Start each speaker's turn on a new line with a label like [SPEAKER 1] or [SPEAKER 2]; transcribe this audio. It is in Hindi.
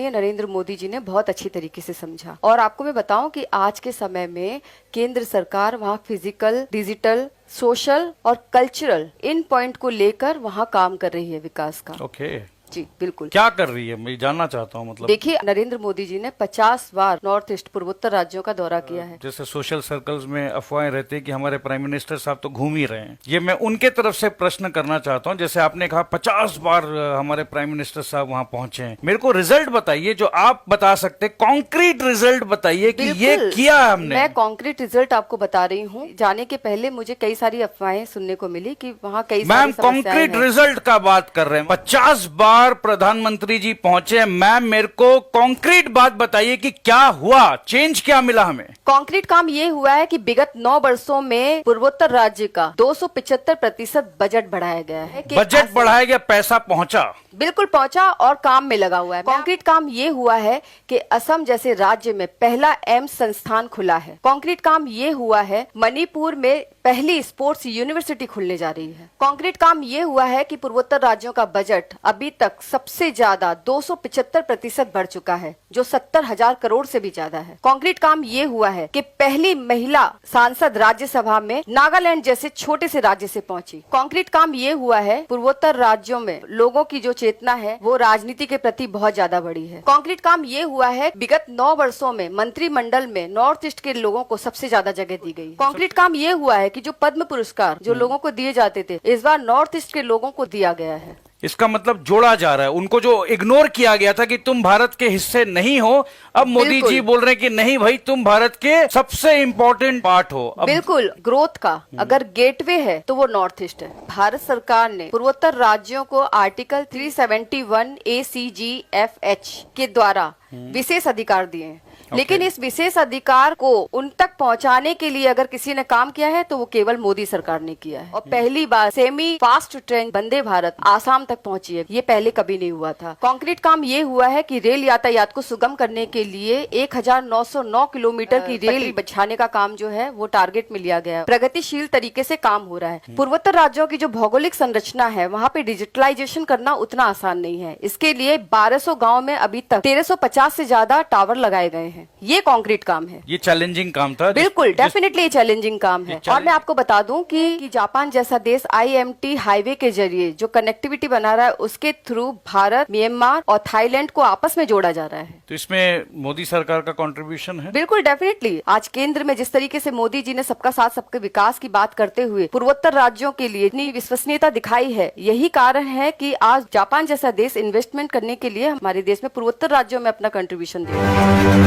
[SPEAKER 1] ये नरेंद्र मोदी जी ने बहुत अच्छी तरीके से समझा। और आपको मैं बताऊं कि आज के समय में केंद्र सरकार वहाँ फिजिकल, डिजिटल, सोशल और कल्चरल इन पॉइंट को लेकर वहाँ काम कर रही है विकास का।
[SPEAKER 2] ओके।
[SPEAKER 1] जी बिल्कुल।
[SPEAKER 2] क्या कर रही है, मैं जानना चाहता हूँ। मतलब
[SPEAKER 1] देखिए, नरेंद्र मोदी जी ने 50 बार नॉर्थ ईस्ट पूर्वोत्तर राज्यों का दौरा किया है।
[SPEAKER 2] जैसे सोशल सर्कल्स में अफवाहें रहती है कि हमारे प्राइम मिनिस्टर साहब तो घूम ही रहे हैं, ये मैं उनके तरफ से प्रश्न करना चाहता हूँ। जैसे आपने कहा 50 बार हमारे प्राइम मिनिस्टर साहब वहाँ पहुंचे हैं, मेरे को रिजल्ट बताइए जो आप बता सकते, कॉन्क्रीट रिजल्ट बताइए कि ये किया हमने।
[SPEAKER 1] मैं कॉन्क्रीट रिजल्ट आपको बता रही हूँ। जाने के पहले मुझे कई सारी अफवाहें सुनने को मिली कि वहाँ कई
[SPEAKER 2] मैम
[SPEAKER 1] सारी समस्याएं
[SPEAKER 2] कॉन्क्रीट
[SPEAKER 1] हैं।
[SPEAKER 2] रिजल्ट का बात कर रहे हैं। 50 बार प्रधानमंत्री जी पहुंचे। मैम मेरे को कॉन्क्रीट बात बताइए कि क्या हुआ, चेंज क्या मिला हमें।
[SPEAKER 1] कॉन्क्रीट काम ये हुआ है कि विगत 9 वर्षों में पूर्वोत्तर राज्य का 275% बजट बढ़ाया गया है।
[SPEAKER 2] बजट बढ़ाया गया, पैसा पहुंचा,
[SPEAKER 1] बिल्कुल पहुंचा और काम में लगा हुआ है। कॉन्क्रीट काम ये हुआ है कि असम जैसे राज्य में पहला एम्स संस्थान खुला है। कॉन्क्रीट काम ये हुआ है मणिपुर में पहली स्पोर्ट्स यूनिवर्सिटी खुलने जा रही है। कॉन्क्रीट काम ये हुआ है कि पूर्वोत्तर राज्यों का बजट अभी तक सबसे ज्यादा 275% बढ़ चुका है, जो 70,000 करोड़ से भी ज्यादा है। कॉन्क्रीट काम ये हुआ है कि पहली महिला सांसद राज्यसभा में नागालैंड जैसे छोटे से राज्य से पहुंची। कॉन्क्रीट काम ये हुआ है पूर्वोत्तर राज्यों में लोगों की जो चेतना है वो राजनीति के प्रति बहुत ज्यादा बढ़ी है। कॉन्क्रीट काम ये हुआ है विगत 9 वर्षों में मंत्रिमंडल में नॉर्थ ईस्ट के लोगों को सबसे ज्यादा जगह दी गई। कॉन्क्रीट काम ये हुआ है कि जो पद्म पुरस्कार जो लोगों को दिए जाते थे, इस बार नॉर्थ ईस्ट के लोगों को दिया गया है।
[SPEAKER 2] इसका मतलब जोड़ा जा रहा है। उनको जो इग्नोर किया गया था कि तुम भारत के हिस्से नहीं हो, अब मोदी जी बोल रहे हैं कि नहीं भाई, तुम भारत के सबसे इंपॉर्टेंट पार्ट हो।
[SPEAKER 1] बिल्कुल, ग्रोथ का अगर गेटवे है तो वो नॉर्थ ईस्ट है। भारत सरकार ने पूर्वोत्तर राज्यों को आर्टिकल 371 ACGFH के द्वारा विशेष अधिकार दिए हैं। लेकिन इस विशेष अधिकार को उन तक पहुंचाने के लिए अगर किसी ने काम किया है तो वो केवल मोदी सरकार ने किया है। और पहली बार semi fast train Vande Bharat Assam तक पहुंची है, ये पहले कभी नहीं हुआ था। कॉन्क्रीट काम ये हुआ है कि रेल यातायात को सुगम करने के लिए 1909 किलोमीटर की रेल बिछाने का काम जो है वो टारगेट में लिया गया है। प्रगतिशील तरीके से काम हो रहा है। पूर्वोत्तर राज्यों की जो भौगोलिक संरचना है वहाँ पे डिजिटलाइजेशन करना उतना आसान नहीं है। इसके लिए 1200 गाँव में अभी तक 1350 से ज्यादा टावर लगाए गए हैं। ये कॉन्क्रीट काम है।
[SPEAKER 2] ये चैलेंजिंग काम था।
[SPEAKER 1] बिल्कुल, डेफिनेटली ये चैलेंजिंग काम है। और मैं आपको बता दूं कि जापान जैसा देश IMT हाईवे के जरिए जो कनेक्टिविटी बना रहा है, उसके थ्रू भारत, म्यांमार और थाईलैंड को आपस में जोड़ा जा रहा है।
[SPEAKER 2] तो इसमें मोदी सरकार का कंट्रीब्यूशन है।
[SPEAKER 1] बिल्कुल, डेफिनेटली। आज केंद्र में जिस तरीके से मोदी जी ने सबका साथ सबके विकास की बात करते हुए पूर्वोत्तर राज्यों के लिए इतनी विश्वसनीयता दिखाई है, यही कारण है कि आज जापान जैसा देश इन्वेस्टमेंट करने के लिए हमारे देश में पूर्वोत्तर राज्यों में अपना कंट्रीब्यूशन दे रहा है।